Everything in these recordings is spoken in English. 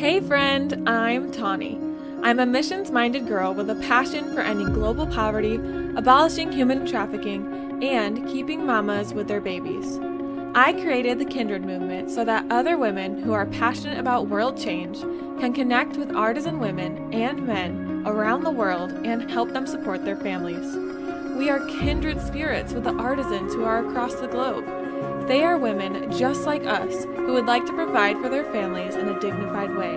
Hey friend, I'm Tawny. I'm a missions-minded girl with a passion for ending global poverty, abolishing human trafficking, and keeping mamas with their babies. I created the Kindred Movement so that other women who are passionate about world change can connect with artisan women and men around the world and help them support their families. We are kindred spirits with the artisans who are across the globe. They are women just like us who would like to provide for their families in a dignified way.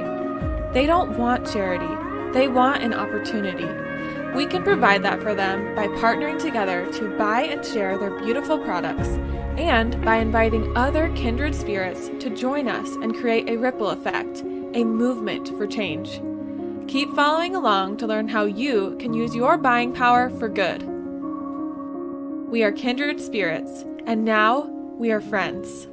They don't want charity, they want an opportunity. We can provide that for them by partnering together to buy and share their beautiful products, and by inviting other kindred spirits to join us and create a ripple effect, a movement for change. Keep following along to learn how you can use your buying power for good. We are kindred spirits, and now we are friends.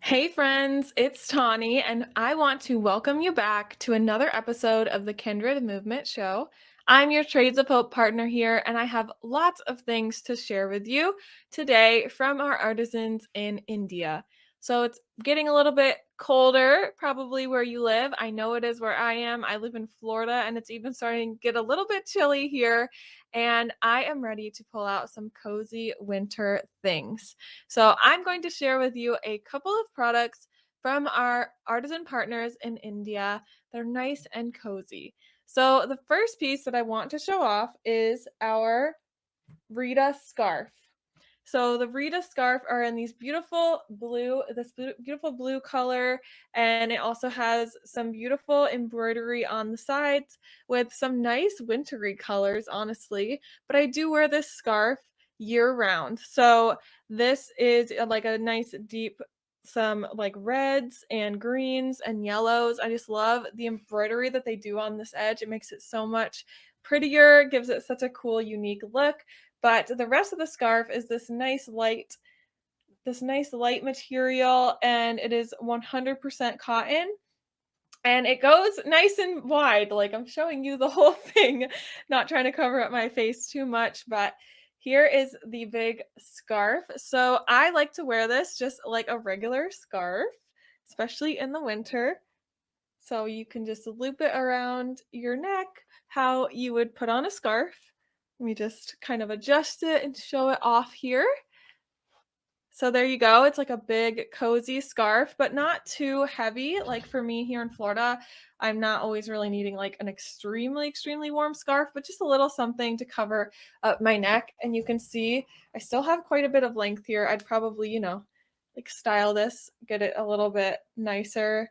Hey friends, it's Tawny, and I want to welcome you back to another episode of the Kindred Movement Show. I'm your Trades of Hope partner here, and I have lots of things to share with you today from our artisans in India. So it's getting a little bit colder, probably where you live. I know it is where I am. I live in Florida, and it's even starting to get a little bit chilly here, and I am ready to pull out some cozy winter things. So I'm going to share with you a couple of products from our artisan partners in India that are nice and cozy. So the first piece that I want to show off is our Rita scarf. So the Rita scarf are in these beautiful blue, this beautiful blue color, and it also has some beautiful embroidery on the sides with some nice wintry colors, honestly. But I do wear this scarf year round. So this is like a nice deep, some like reds and greens and yellows. I just love the embroidery that they do on this edge. It makes it so much prettier, gives it such a cool, unique look. But the rest of the scarf is this nice light material, and it is 100% cotton. And it goes nice and wide, like I'm showing you the whole thing, not trying to cover up my face too much, but here is the big scarf. So I like to wear this just like a regular scarf, especially in the winter. So you can just loop it around your neck how you would put on a scarf. Let me just kind of adjust it and show it off here. So there you go. It's like a big cozy scarf, but not too heavy. Like for me here in Florida, I'm not always really needing like an extremely, extremely warm scarf, but just a little something to cover up my neck. And you can see I still have quite a bit of length here. I'd probably, like style this, get it a little bit nicer,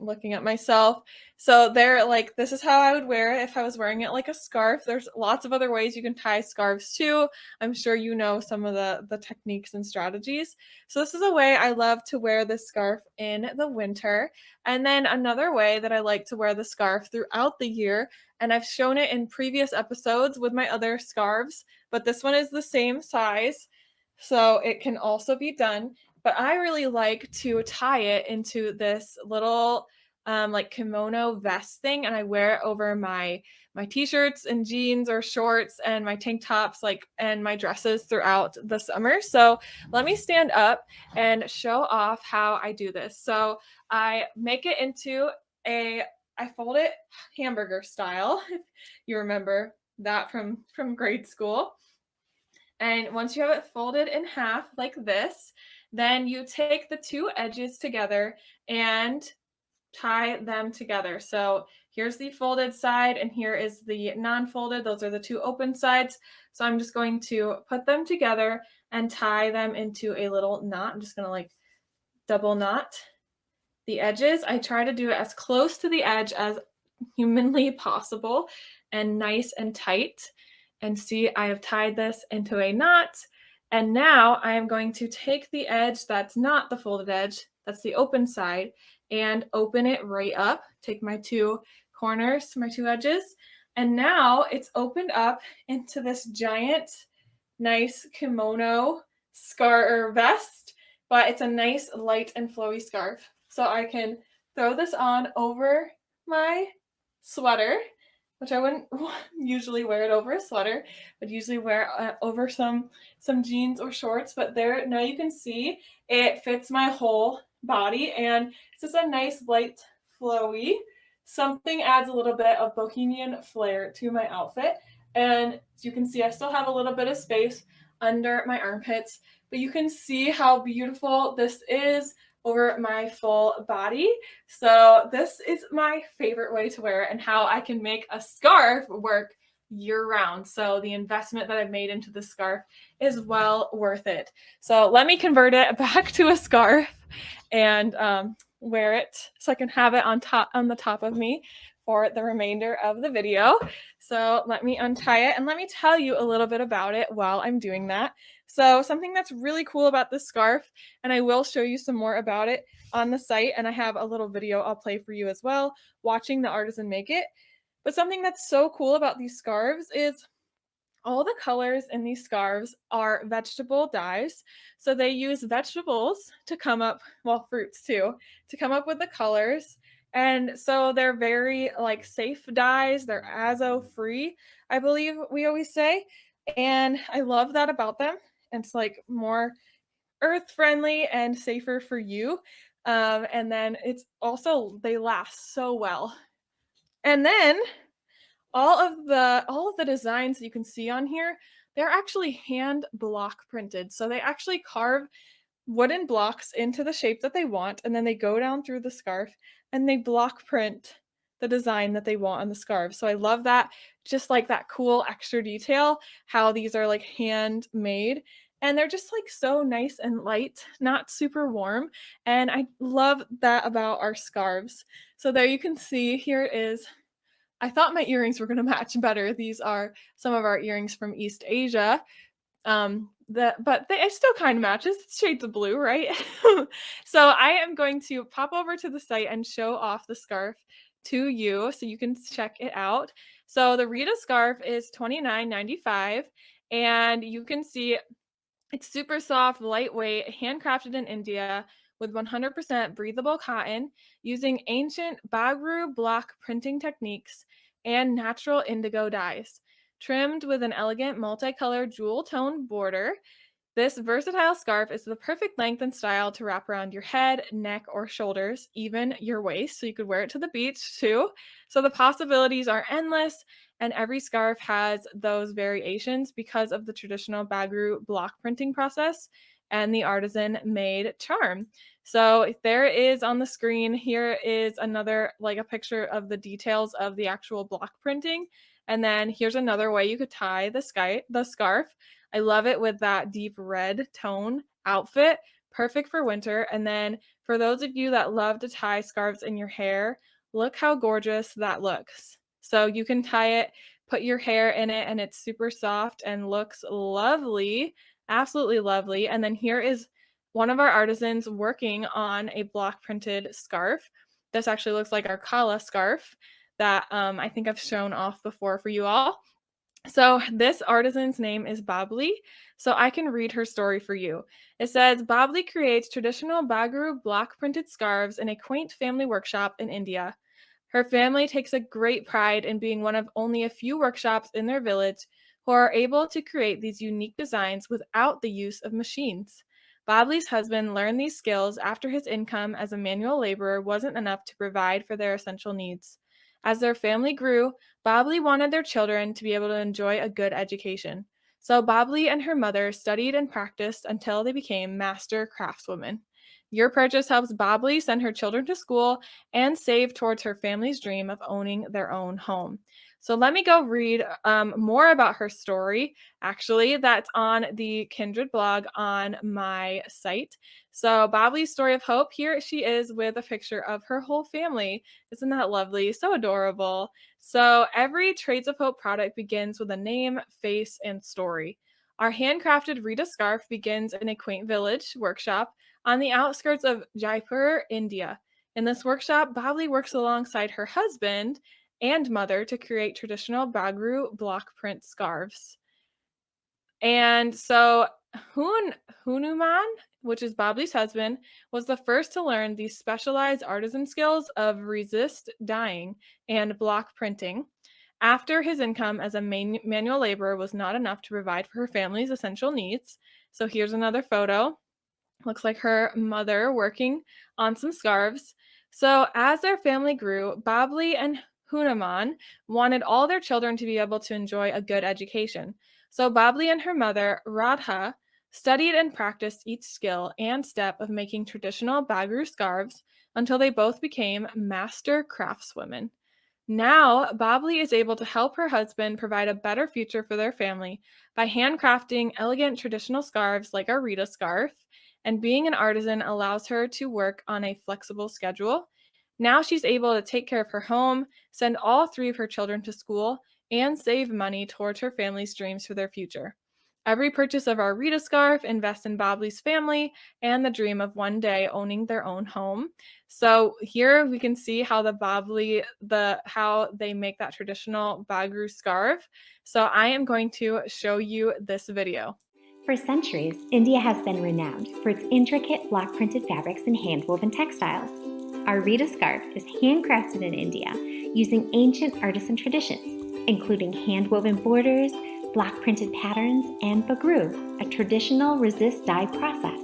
looking at myself. So this is how I would wear it if I was wearing it like a scarf. There's lots of other ways you can tie scarves too. I'm sure you know some of the techniques and strategies. So this is a way I love to wear this scarf in the winter. And then another way that I like to wear the scarf throughout the year, and I've shown it in previous episodes with my other scarves, but this one is the same size, so it can also be done. But I really like to tie it into this little like kimono vest thing, and I wear it over my t-shirts and jeans or shorts and my tank tops and my dresses throughout the summer. So let me stand up and show off how I do this. So I make it into I fold it hamburger style, if you remember that from grade school. And once you have it folded in half like this, then you take the two edges together and tie them together. So here's the folded side and here is the non-folded. Those are the two open sides. So I'm just going to put them together and tie them into a little knot. I'm just going to like double knot the edges. I try to do it as close to the edge as humanly possible and nice and tight. And see, I have tied this into a knot. And now I am going to take the edge that's not the folded edge, that's the open side, and open it right up. Take my two corners, my two edges, and now it's opened up into this giant, nice kimono scarf or vest, but it's a nice light and flowy scarf. So I can throw this on over my sweater, which I wouldn't usually wear it over a sweater, but usually wear over some jeans or shorts. But there, now you can see it fits my whole body, and it's just a nice light flowy. Something adds a little bit of bohemian flair to my outfit. And as you can see, I still have a little bit of space under my armpits, but you can see how beautiful this is over my full body. So this is my favorite way to wear it, and how I can make a scarf work year round. So the investment that I've made into the scarf is well worth it. So let me convert it back to a scarf and wear it so I can have it on the top of me for the remainder of the video. So let me untie it and let me tell you a little bit about it while I'm doing that. So something that's really cool about this scarf, and I will show you some more about it on the site, and I have a little video I'll play for you as well, watching the artisan make it. But something that's so cool about these scarves is all the colors in these scarves are vegetable dyes. So they use vegetables to come up, well, fruits too, to come up with the colors. And so they're very like safe dyes. They're azo free, I believe we always say. And I love that about them. It's like more earth friendly and safer for you. And then it's also, they last so well. And then all of the designs you can see on here, they're actually hand block printed. So they actually carve wooden blocks into the shape that they want, and then they go down through the scarf and they block print the design that they want on the scarf. So I love that, just like that cool extra detail, how these are like handmade. And they're just like so nice and light, not super warm. And I love that about our scarves. So there you can see, here is, I thought my earrings were going to match better. These are some of our earrings from East Asia. But it still kind of matches. It's shades of blue, right? So I am going to pop over to the site and show off the scarf to you so you can check it out. So the Rita scarf is $29.95, and you can see it's super soft, lightweight, handcrafted in India with 100% breathable cotton using ancient Bagru block printing techniques and natural indigo dyes. Trimmed with an elegant multicolored jewel tone border, this versatile scarf is the perfect length and style to wrap around your head, neck, or shoulders, even your waist. So you could wear it to the beach too. So the possibilities are endless, and every scarf has those variations because of the traditional Bagru block printing process and the artisan made charm. So there is on the screen, here is another, like a picture of the details of the actual block printing. And then here's another way you could tie the scarf. I love it with that deep red tone outfit, perfect for winter. And then for those of you that love to tie scarves in your hair, look how gorgeous that looks. So you can tie it, put your hair in it, and it's super soft and looks lovely, absolutely lovely. And then here is one of our artisans working on a block printed scarf. This actually looks like our Kala scarf that I think I've shown off before for you all. So this artisan's name is Babli, so I can read her story for you. It says, Babli creates traditional Bagru block printed scarves in a quaint family workshop in India. Her family takes a great pride in being one of only a few workshops in their village who are able to create these unique designs without the use of machines. Babli's husband learned these skills after his income as a manual laborer wasn't enough to provide for their essential needs. As their family grew, Babli wanted their children to be able to enjoy a good education. So Babli and her mother studied and practiced until they became master craftswomen. Your purchase helps Babli send her children to school and save towards her family's dream of owning their own home. So let me go read more about her story. Actually, that's on the Kindred blog on my site. So Babli's story of hope, here she is with a picture of her whole family. Isn't that lovely? So adorable. So every Trades of Hope product begins with a name, face, and story. Our handcrafted Rita scarf begins in a quaint village workshop on the outskirts of Jaipur, India. In this workshop, Babli works alongside her husband and mother to create traditional Bagru block print scarves. And so Hunuman, which is Babli's husband, was the first to learn these specialized artisan skills of resist dyeing and block printing. After his income as a manual laborer was not enough to provide for her family's essential needs. So here's another photo Looks like her mother working on some scarves. So as their family grew, Babli and Hunaman wanted all their children to be able to enjoy a good education. So Babli and her mother, Radha, studied and practiced each skill and step of making traditional Bagru scarves until they both became master craftswomen. Now, Babli is able to help her husband provide a better future for their family by handcrafting elegant traditional scarves like our Rita scarf, and being an artisan allows her to work on a flexible schedule. Now she's able to take care of her home, send all three of her children to school, and save money towards her family's dreams for their future. Every purchase of our Rita scarf invests in Babli's family and the dream of one day owning their own home. So here we can see how how they make that traditional Bagru scarf. So I am going to show you this video. For centuries, India has been renowned for its intricate block-printed fabrics and hand-woven textiles. Our Rita scarf is handcrafted in India using ancient artisan traditions, including hand-woven borders, block-printed patterns, and bagru, a traditional resist dye process.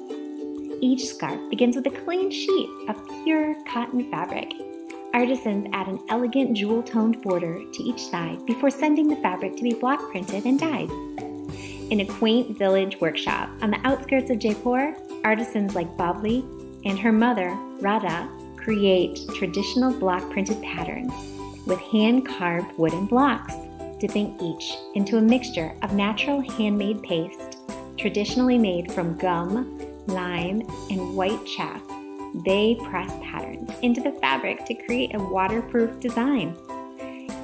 Each scarf begins with a clean sheet of pure cotton fabric. Artisans add an elegant jewel-toned border to each side before sending the fabric to be block-printed and dyed. In a quaint village workshop on the outskirts of Jaipur, artisans like Babli and her mother, Radha, create traditional block-printed patterns with hand-carved wooden blocks, dipping each into a mixture of natural handmade paste, traditionally made from gum, lime, and white chaff. They press patterns into the fabric to create a waterproof design.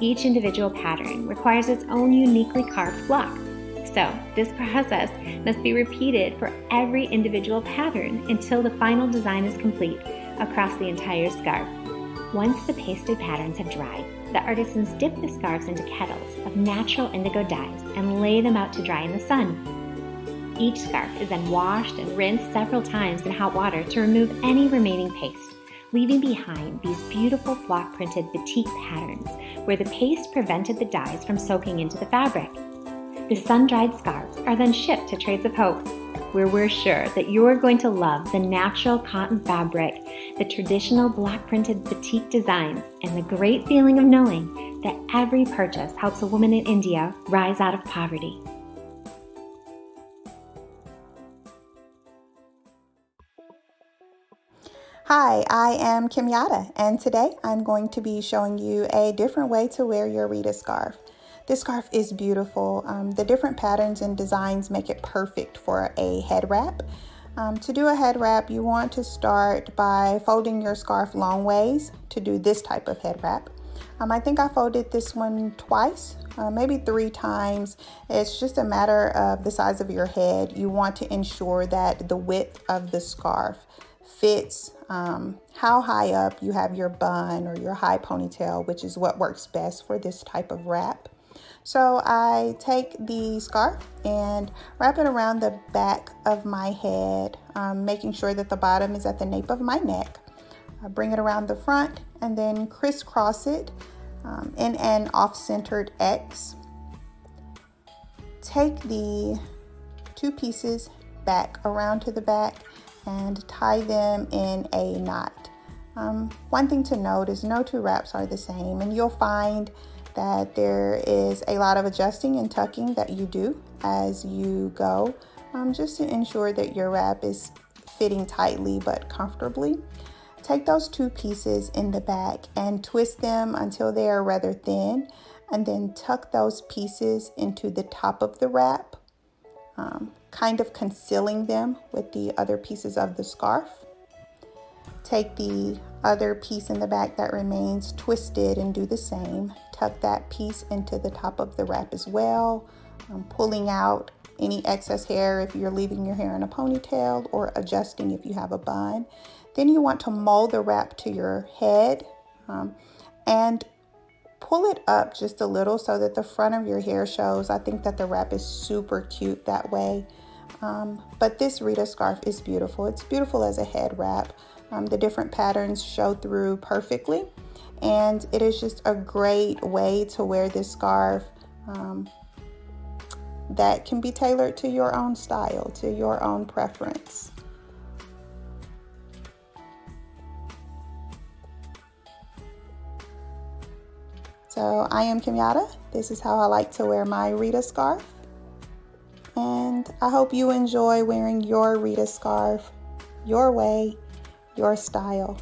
Each individual pattern requires its own uniquely carved block. So, this process must be repeated for every individual pattern until the final design is complete across the entire scarf. Once the pasted patterns have dried, the artisans dip the scarves into kettles of natural indigo dyes and lay them out to dry in the sun. Each scarf is then washed and rinsed several times in hot water to remove any remaining paste, leaving behind these beautiful block-printed batik patterns where the paste prevented the dyes from soaking into the fabric. The sun-dried scarves are then shipped to Trades of Hope, where we're sure that you're going to love the natural cotton fabric, the traditional block-printed batik designs, and the great feeling of knowing that every purchase helps a woman in India rise out of poverty. Hi, I am Kim Yada, and today I'm going to be showing you a different way to wear your Rita scarf. This scarf is beautiful. The different patterns and designs make it perfect for a head wrap. To do a head wrap, you want to start by folding your scarf long ways to do this type of head wrap. I think I folded this one twice, maybe 3 times. It's just a matter of the size of your head. You want to ensure that the width of the scarf fits how high up you have your bun or your high ponytail, which is what works best for this type of wrap. So I take the scarf and wrap it around the back of my head, making sure that the bottom is at the nape of my neck. I bring it around the front and then crisscross it in an off-centered X. Take the 2 pieces back around to the back and tie them in a knot. One thing to note is no 2 wraps are the same, and you'll find that there is a lot of adjusting and tucking that you do as you go, just to ensure that your wrap is fitting tightly but comfortably. Take those 2 pieces in the back and twist them until they are rather thin, and then tuck those pieces into the top of the wrap, kind of concealing them with the other pieces of the scarf. Take the other piece in the back that remains twisted and do the same. Tuck that piece into the top of the wrap as well, pulling out any excess hair if you're leaving your hair in a ponytail or adjusting if you have a bun. Then you want to mold the wrap to your head and pull it up just a little so that the front of your hair shows. I think that the wrap is super cute that way. But this Rita scarf is beautiful. It's beautiful as a head wrap. The different patterns show through perfectly, and it is just a great way to wear this scarf that can be tailored to your own style, to your own preference. So I am Kimyata. This is how I like to wear my Rita scarf. And I hope you enjoy wearing your Rita scarf, your way, your style.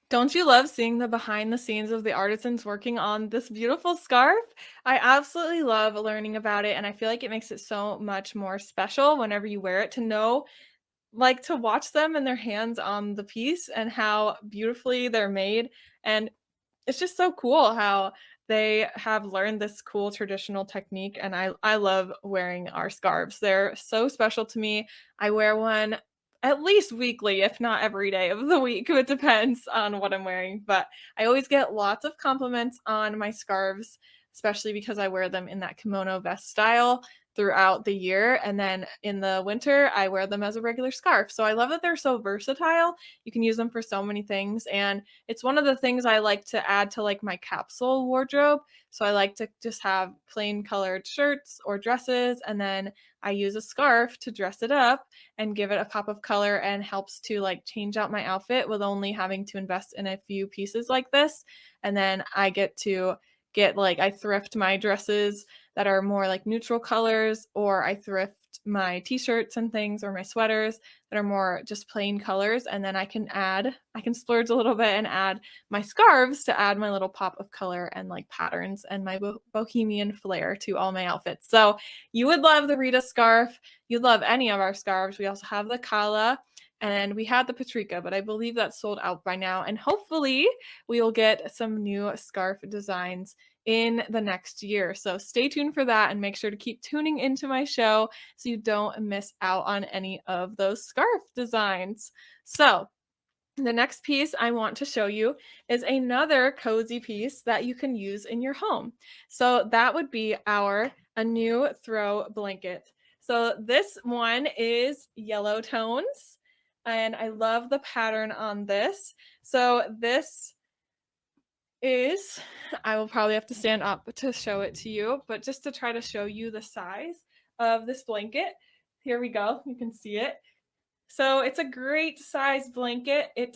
Don't you love seeing the behind the scenes of the artisans working on this beautiful scarf? I absolutely love learning about it, and I feel like it makes it so much more special whenever you wear it to know, like, to watch them and their hands on the piece and how beautifully they're made. And it's just so cool how they have learned this cool traditional technique, and I love wearing our scarves. They're so special to me. I wear one at least weekly, if not every day of the week. It depends on what I'm wearing, but I always get lots of compliments on my scarves, especially because I wear them in that kimono vest style throughout the year, and then in the winter I wear them as a regular scarf. So I love that they're so versatile. You can use them for so many things, and it's one of the things I like to add to like my capsule wardrobe. So I like to just have plain colored shirts or dresses, and then I use a scarf to dress it up and give it a pop of color, and helps to like change out my outfit with only having to invest in a few pieces like this. And then I get to get like, I thrift my dresses that are more like neutral colors, or I thrift my t-shirts and things, or my sweaters that are more just plain colors, and then I can splurge a little bit and add my scarves to add my little pop of color and like patterns and my bohemian flair to all my outfits. So you would love the Rita scarf. You'd love any of our scarves. We also have the Kala, and we had the Patrika, but I believe that's sold out by now. And hopefully we will get some new scarf designs in the next year. So stay tuned for that, and make sure to keep tuning into my show so you don't miss out on any of those scarf designs. So the next piece I want to show you is another cozy piece that you can use in your home. So that would be a new throw blanket. So this one is yellow tones, and I love the pattern on this. So this is, I will probably have to stand up to show it to you, but just to try to show you the size of this blanket, here we go. You can see it. So it's a great size blanket. It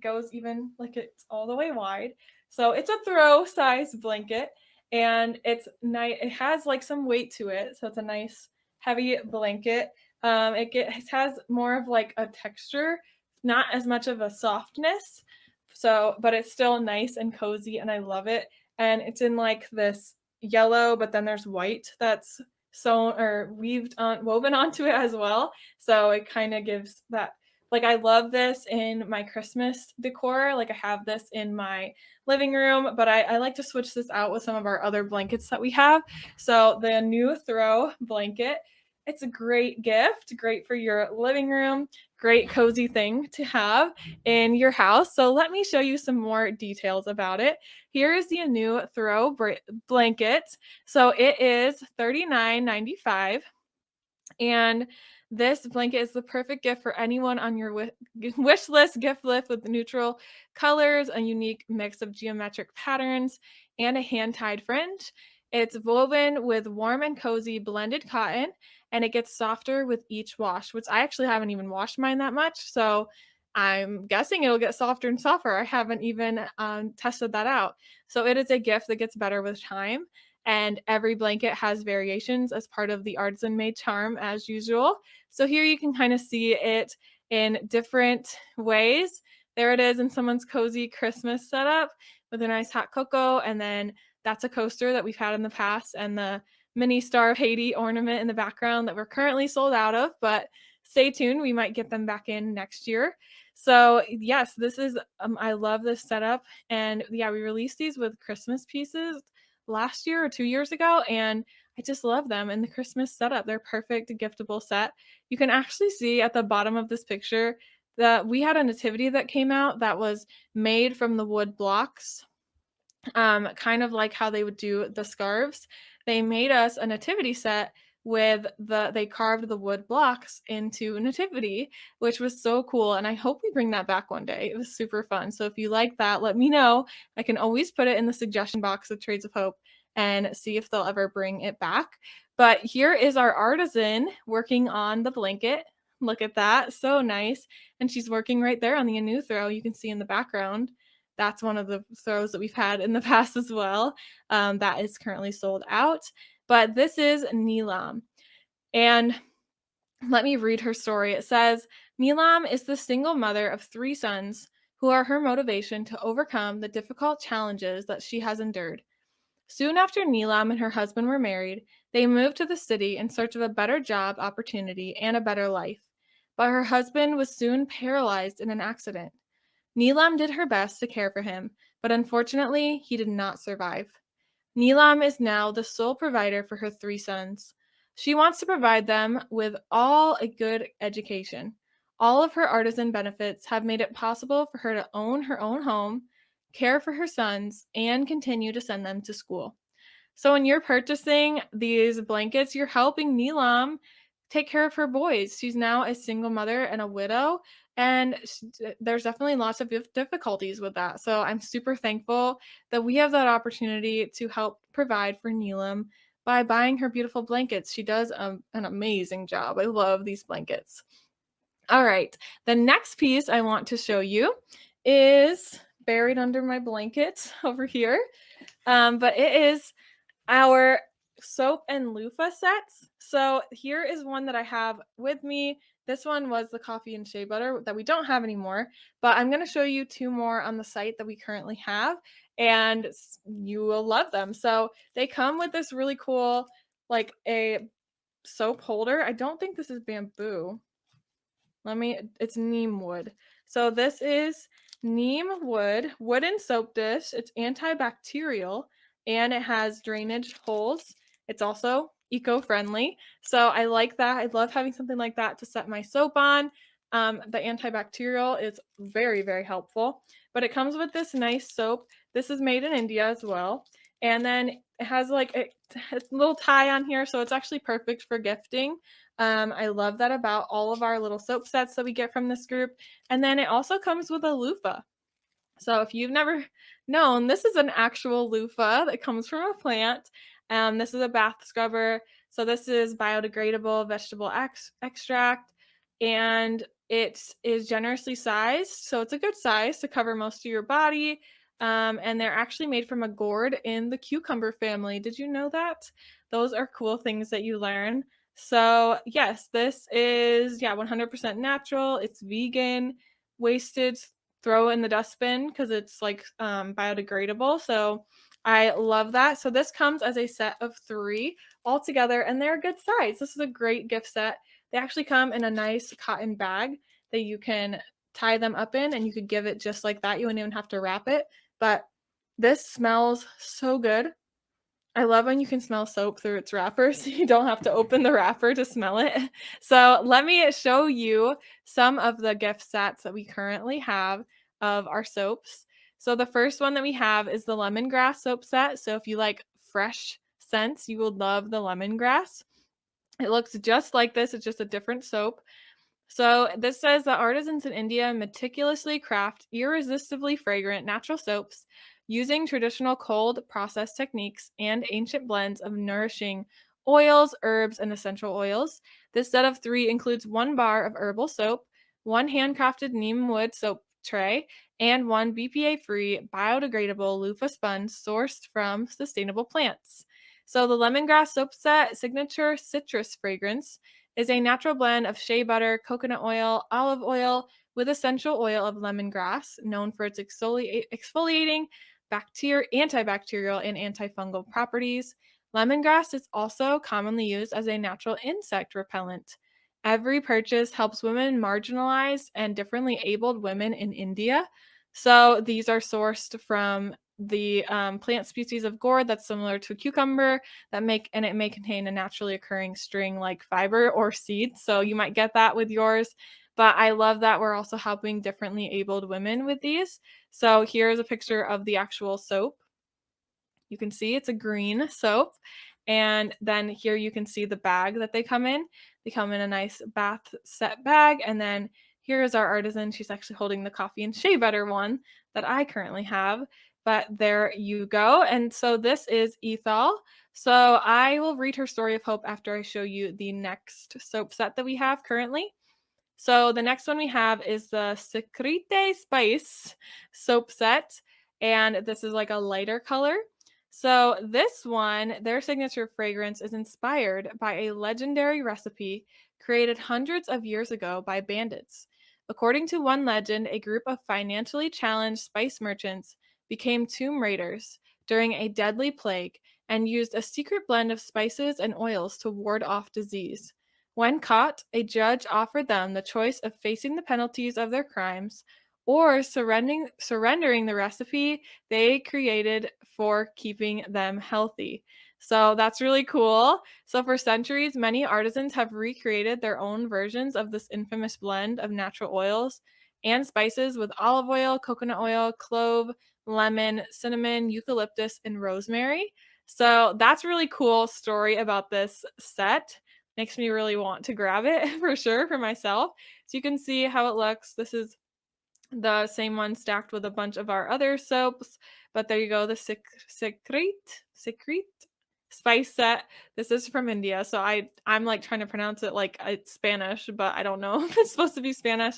goes even like it's all the way wide. So it's a throw size blanket, and it's nice. It has like some weight to it. So it's a nice heavy blanket. It has more of like a texture, not as much of a softness. So, but it's still nice and cozy, and I love it. And it's in like this yellow, but then there's white that's sewn or woven onto it as well. So it kind of gives that, like, I love this in my Christmas decor. Like, I have this in my living room, but I like to switch this out with some of our other blankets that we have. So the new throw blanket, it's a great gift, great for your living room, great cozy thing to have in your house. So let me show you some more details about it. Here is the new throw blanket. So it is $39.95, and this blanket is the perfect gift for anyone on your wish list, gift list, with neutral colors, a unique mix of geometric patterns, and a hand-tied fringe. It's woven with warm and cozy blended cotton, and it gets softer with each wash, which I actually haven't even washed mine that much. So I'm guessing it'll get softer and softer. I haven't even tested that out. So it is a gift that gets better with time. And every blanket has variations as part of the artisan made charm, as usual. So here you can kind of see it in different ways. There it is in someone's cozy Christmas setup with a nice hot cocoa, and then that's a coaster that we've had in the past, and the mini Star of Haiti ornament in the background that we're currently sold out of, but stay tuned, we might get them back in next year. So yes, this is I love this setup. And yeah, we released these with Christmas pieces last year or 2 years ago, and I just love them in the Christmas setup. They're perfect giftable set. You can actually see at the bottom of this picture that we had a nativity that came out that was made from the wood blocks, kind of like how they would do the scarves. They made us a nativity set they carved the wood blocks into nativity, which was so cool. And I hope we bring that back one day. It was super fun. So if you like that, let me know. I can always put it in the suggestion box of Trades of Hope and see if they'll ever bring it back. But here is our artisan working on the blanket. Look at that. So nice. And she's working right there on the Anu throw. You can see in the background. That's one of the throws that we've had in the past as well. That is currently sold out. But this is Neelam. And let me read her story. It says, Neelam is the single mother of 3 sons who are her motivation to overcome the difficult challenges that she has endured. Soon after Neelam and her husband were married, they moved to the city in search of a better job opportunity and a better life. But her husband was soon paralyzed in an accident. Neelam did her best to care for him, but unfortunately, he did not survive. Neelam is now the sole provider for her 3 sons. She wants to provide them with all a good education. All of her artisan benefits have made it possible for her to own her own home, care for her sons, and continue to send them to school. So when you're purchasing these blankets, you're helping Neelam take care of her boys. She's now a single mother and a widow, and there's definitely lots of difficulties with that. So I'm super thankful that we have that opportunity to help provide for Neelam by buying her beautiful blankets. She does an amazing job. I love these blankets. All right, the next piece I want to show you is buried under my blanket over here, but it is our soap and loofah sets. So here is one that I have with me. This one was the coffee and shea butter that we don't have anymore, but I'm going to show you 2 more on the site that we currently have, and you will love them. So they come with this really cool, like a soap holder. I don't think this is bamboo. It's neem wood. So this is neem wood, wooden soap dish. It's antibacterial and it has drainage holes. It's also eco-friendly. So I like that. I love having something like that to set my soap on. The antibacterial is very, very helpful. But it comes with this nice soap. This is made in India as well. And then it has like a little tie on here. So it's actually perfect for gifting. I love that about all of our little soap sets that we get from this group. And then it also comes with a loofah. So if you've never known, this is an actual loofah that comes from a plant. This is a bath scrubber. So this is biodegradable vegetable extract, and it is generously sized. So it's a good size to cover most of your body. And they're actually made from a gourd in the cucumber family. Did you know that? Those are cool things that you learn. So yes, this is 100% natural. It's vegan, wasted, throw in the dustbin because it's like biodegradable. So I love that. So this comes as a set of 3 all together, and they're a good size. This is a great gift set. They actually come in a nice cotton bag that you can tie them up in, and you could give it just like that. You wouldn't even have to wrap it. But this smells so good. I love when you can smell soap through its wrapper, so you don't have to open the wrapper to smell it. So let me show you some of the gift sets that we currently have of our soaps. So the first one that we have is the lemongrass soap set. So if you like fresh scents, you will love the lemongrass. It looks just like this. It's just a different soap. So this says that artisans in India meticulously craft irresistibly fragrant natural soaps using traditional cold process techniques and ancient blends of nourishing oils, herbs, and essential oils. This set of 3 includes 1 bar of herbal soap, 1 handcrafted neem wood soap tray, and 1 BPA-free biodegradable loofah sponge sourced from sustainable plants. So the lemongrass soap set signature citrus fragrance is a natural blend of shea butter, coconut oil, olive oil with essential oil of lemongrass, known for its exfoliating, antibacterial, and antifungal properties. Lemongrass is also commonly used as a natural insect repellent. Every purchase helps women, marginalized and differently abled women in India. So these are sourced from the plant species of gourd that's similar to a cucumber it may contain a naturally occurring string-like fiber or seeds. So you might get that with yours. But I love that we're also helping differently abled women with these. So here's a picture of the actual soap. You can see it's a green soap. And then here you can see the bag that they come in. They come in a nice bath set bag. And then here is our artisan. She's actually holding the coffee and shea butter one that I currently have. but there you go. And so this is Ethel. So I will read her story of hope after I show you the next soap set that we have currently. So the next one we have is the Secrete Spice soap set, and this is like a lighter color. So this one, their signature fragrance is inspired by a legendary recipe created hundreds of years ago by bandits. According to one legend, a group of financially challenged spice merchants became tomb raiders during a deadly plague and used a secret blend of spices and oils to ward off disease. When caught, a judge offered them the choice of facing the penalties of their crimes or surrendering the recipe they created for keeping them healthy. So that's really cool. So for centuries, many artisans have recreated their own versions of this infamous blend of natural oils and spices with olive oil, coconut oil, clove, lemon, cinnamon, eucalyptus, and rosemary. So that's really cool story about this set. Makes me really want to grab it for sure for myself. So you can see how it looks. This is the same one stacked with a bunch of our other soaps. But there you go, the Secret spice set. This is from India, so I'm like trying to pronounce it like it's Spanish, but I don't know if it's supposed to be Spanish.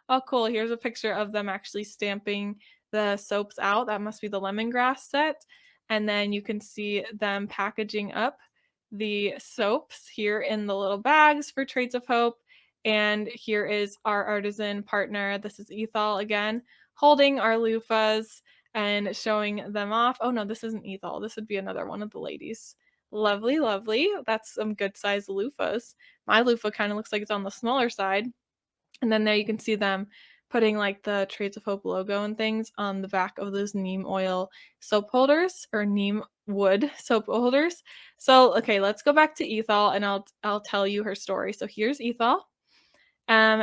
Oh, cool. Here's a picture of them actually stamping the soaps out. That must be the lemongrass set. And then you can see them packaging up the soaps here in the little bags for Trades of Hope. And here is our artisan partner. This is Ethel again, holding our loofahs and showing them off. Oh no, this isn't Ethel. This would be another one of the ladies. Lovely, lovely. That's some good size loofahs. My loofah kind of looks like it's on the smaller side. And then there you can see them putting like the Trades of Hope logo and things on the back of those neem oil soap holders or neem wood soap holders. So, okay, let's go back to Ethel and I'll tell you her story. So here's Ethel.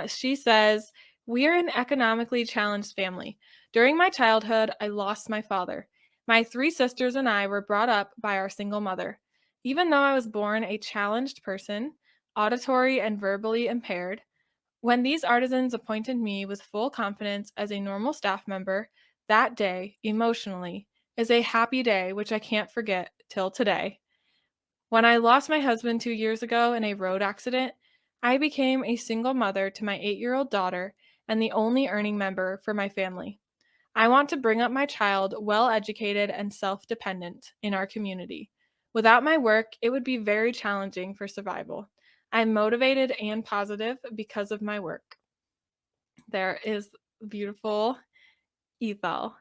She says, "We're an economically challenged family. During my childhood, I lost my father. My 3 sisters and I were brought up by our single mother. Even though I was born a challenged person, auditory and verbally impaired, when these artisans appointed me with full confidence as a normal staff member, that day, emotionally, is a happy day which I can't forget till today. When I lost my husband 2 years ago in a road accident, I became a single mother to my 8-year-old daughter and the only earning member for my family. I want to bring up my child well educated and self dependent in our community. Without my work, it would be very challenging for survival. I'm motivated and positive because of my work." There is beautiful Ethel.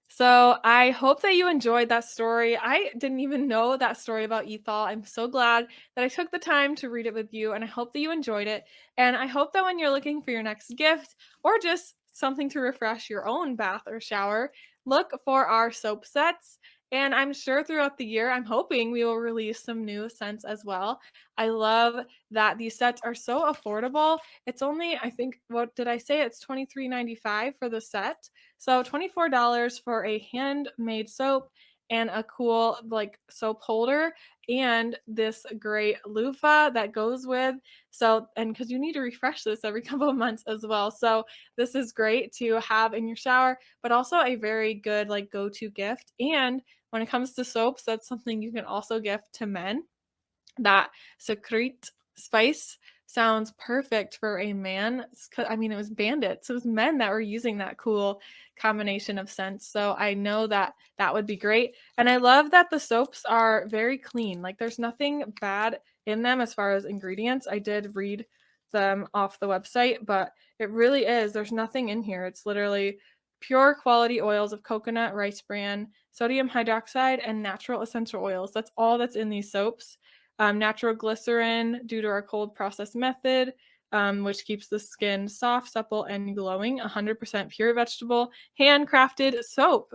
So I hope that you enjoyed that story. I didn't even know that story about Ethel. I'm so glad that I took the time to read it with you, and I hope that you enjoyed it. And I hope that when you're looking for your next gift or just something to refresh your own bath or shower, look for our soap sets. And I'm sure throughout the year, I'm hoping we will release some new scents as well. I love that these sets are so affordable. It's only, I think, what did I say? It's $23.95 for the set. So $24 for a handmade soap and a cool like soap holder and this great loofah that goes with. So, and because you need to refresh this every couple of months as well. So this is great to have in your shower, but also a very good like go-to gift. And when it comes to soaps, that's something you can also gift to men. That Secret Spice sounds perfect for a man. I mean, it was bandits. It was men that were using that cool combination of scents. So I know that that would be great. And I love that the soaps are very clean. Like there's nothing bad in them as far as ingredients. I did read them off the website, but it really is. There's nothing in here. It's literally pure quality oils of coconut, rice bran, sodium hydroxide, and natural essential oils. That's all that's in these soaps. Natural glycerin due to our cold process method, which keeps the skin soft, supple, and glowing. 100% pure vegetable, handcrafted soap.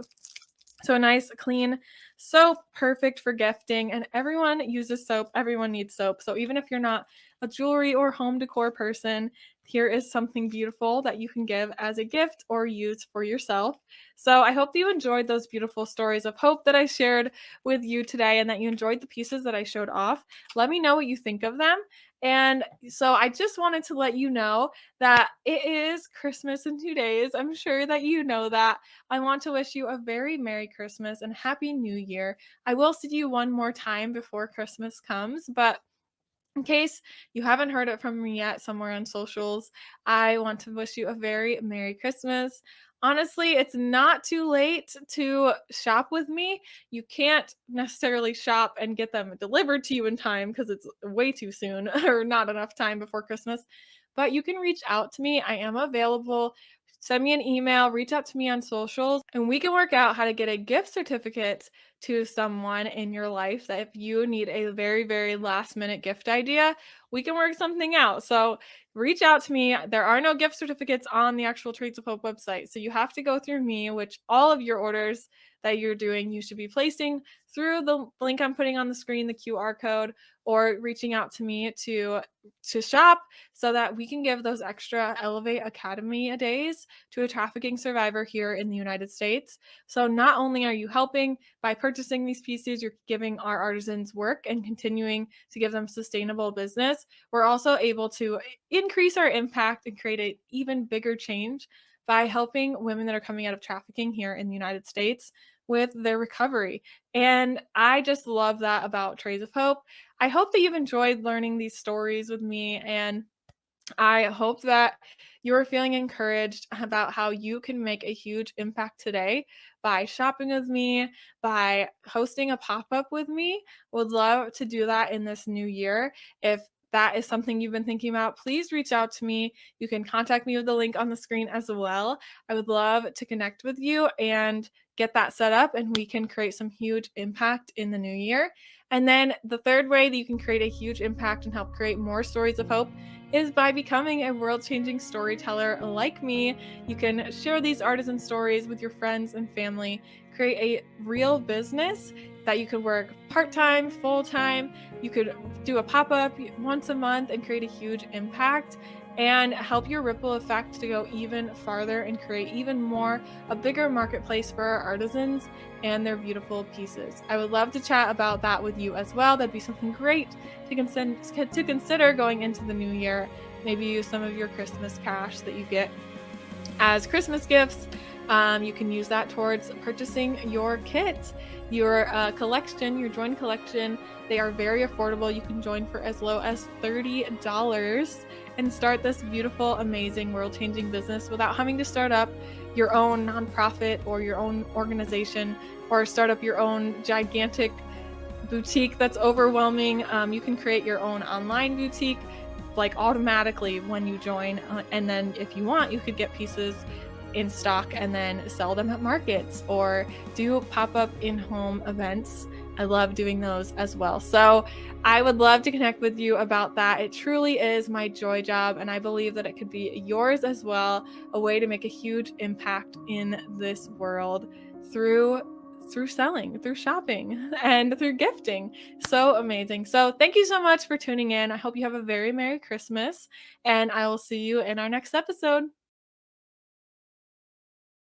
So a nice, clean soap, perfect for gifting. And everyone uses soap. Everyone needs soap. So even if you're not a jewelry or home decor person, here is something beautiful that you can give as a gift or use for yourself. So I hope that you enjoyed those beautiful stories of hope that I shared with you today and that you enjoyed the pieces that I showed off. Let me know what you think of them. And so I just wanted to let you know that it is Christmas in 2 days. I'm sure that you know that. I want to wish you a very Merry Christmas and Happy New Year. I will see you one more time before Christmas comes, but in case you haven't heard it from me yet somewhere on socials, I want to wish you a very Merry Christmas. Honestly, it's not too late to shop with me. You can't necessarily shop and get them delivered to you in time because it's way too soon or not enough time before Christmas. But you can reach out to me. I am available. Send me an email, reach out to me on socials, and we can work out how to get a gift certificate to someone in your life that if you need a very, very last minute gift idea, we can work something out. So reach out to me. There are no gift certificates on the actual Traits of Hope website. So you have to go through me, which all of your orders that you're doing, you should be placing through the link I'm putting on the screen, the QR code, or reaching out to me to shop so that we can give those extra Elevate Academy days to a trafficking survivor here in the United States. So not only are you helping by purchasing these pieces, you're giving our artisans work and continuing to give them sustainable business. We're also able to increase our impact and create an even bigger change by helping women that are coming out of trafficking here in the United States with their recovery. And I just love that about Trays of Hope. I hope that you've enjoyed learning these stories with me, and I hope that you're feeling encouraged about how you can make a huge impact today by shopping with me, by hosting a pop-up with me. Would love to do that in this new year. If that is something you've been thinking about, please reach out to me. You can contact me with the link on the screen as well. I would love to connect with you and get that set up, and we can create some huge impact in the new year. And then the third way that you can create a huge impact and help create more stories of hope is by becoming a world-changing storyteller like me. You can share these artisan stories with your friends and family, create a real business that you could work part-time, full-time. You could do a pop-up once a month and create a huge impact and help your ripple effect to go even farther and create even more, a bigger marketplace for our artisans and their beautiful pieces. I would love to chat about that with you as well. That'd be something great to consider going into the new year. Maybe use some of your Christmas cash that you get as Christmas gifts. You can use that towards purchasing your kit, your collection, your join collection. They are very affordable. You can join for as low as $30 and start this beautiful, amazing, world-changing business without having to start up your own nonprofit or your own organization or start up your own gigantic boutique that's overwhelming. You can create your own online boutique like automatically when you join, and then if you want, you could get pieces in stock and then sell them at markets or do pop-up in-home events. I love doing those as well. So I would love to connect with you about that. It truly is my joy job, and I believe that it could be yours as well, a way to make a huge impact in this world through selling, through shopping, and through gifting. So amazing. So thank you so much for tuning in. I hope you have a very Merry Christmas, and I will see you in our next episode.